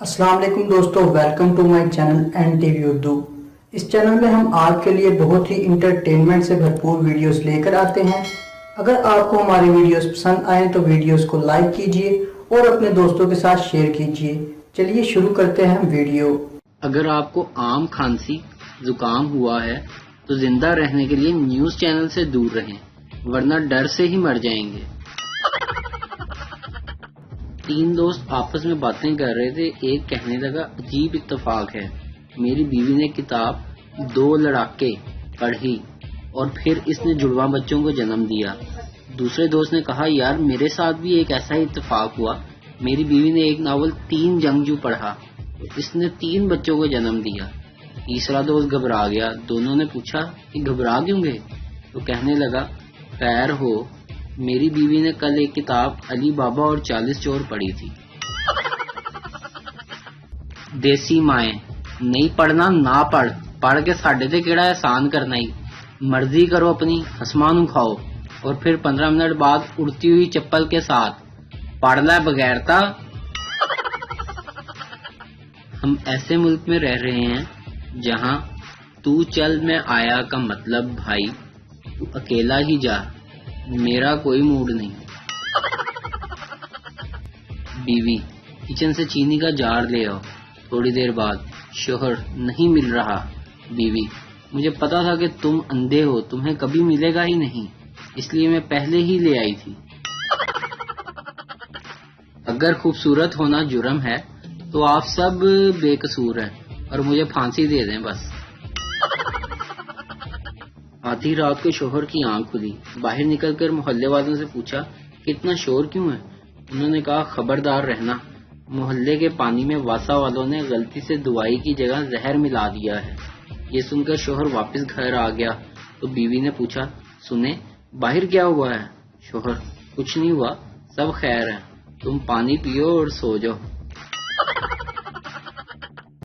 السلام علیکم دوستو، welcome to my channel N T V Urdu. اس چینل میں ہم آپ کے لیے بہت ہی انٹرٹینمنٹ سے بھرپور ویڈیوز لے کر آتے ہیں۔ اگر آپ کو ہماری ویڈیوز پسند آئیں تو ویڈیوز کو لائک کیجئے اور اپنے دوستوں کے ساتھ شیئر کیجئے۔ چلیے شروع کرتے ہیں ویڈیو۔ اگر آپ کو عام کھانسی زکام ہوا ہے تو زندہ رہنے کے لیے نیوز چینل سے دور رہیں، ورنہ ڈر سے ہی مر جائیں گے۔ تین دوست آپس میں باتیں کر رہے تھے۔ ایک کہنے لگا، عجیب اتفاق ہے، میری بیوی نے کتاب 2 لڑاکے پڑھی اور پھر اس نے جڑواں بچوں کو جنم دیا۔ دوسرے دوست نے کہا، یار میرے ساتھ بھی ایک ایسا ہی اتفاق ہوا، میری بیوی نے ایک ناول 3 جنگجو پڑھا، اس نے 3 بچوں کو جنم دیا۔ تیسرا دوست گھبرا گیا۔ دونوں نے پوچھا کہ گھبرا کیوں گئے؟ تو کہنے لگا، خیر ہو، میری بیوی نے کل ایک کتاب علی بابا اور 40 چور پڑھی تھی۔ دیسی مائیں، نہیں پڑھنا نہ پڑھ کے ساڈے تے کیڑا احسان کرنا ہی، مرضی کرو اپنی، آسمان کھاؤ، اور پھر 15 منٹ بعد اڑتی ہوئی چپل کے ساتھ پڑھ لے بغیرتا۔ ہم ایسے ملک میں رہ رہے ہیں جہاں تو چل میں آیا کا مطلب بھائی تو اکیلا ہی جا، میرا کوئی موڈ نہیں۔ بیوی، کچن سے چینی کا جار لے آؤ۔ تھوڑی دیر بعد، شوہر، نہیں مل رہا۔ بیوی، مجھے پتا تھا کہ تم اندھے ہو، تمہیں کبھی ملے گا ہی نہیں، اس لیے میں پہلے ہی لے آئی تھی۔ اگر خوبصورت ہونا جرم ہے تو آپ سب بے قصور ہیں اور مجھے پھانسی دے دیں بس۔ آدھی رات کو شوہر کی آنکھ کھلی، باہر نکل کر محلے والوں سے پوچھا کہ اتنا شور کیوں ہے؟ انہوں نے کہا، خبردار رہنا، محلے کے پانی میں واسا والوں نے غلطی سے دوائی کی جگہ زہر ملا دیا ہے۔ یہ سن کر شوہر واپس گھر آ گیا تو بیوی نے پوچھا، سنیں باہر کیا ہوا ہے؟ شوہر، کچھ نہیں ہوا، سب خیر ہے، تم پانی پیو اور سو جاؤ۔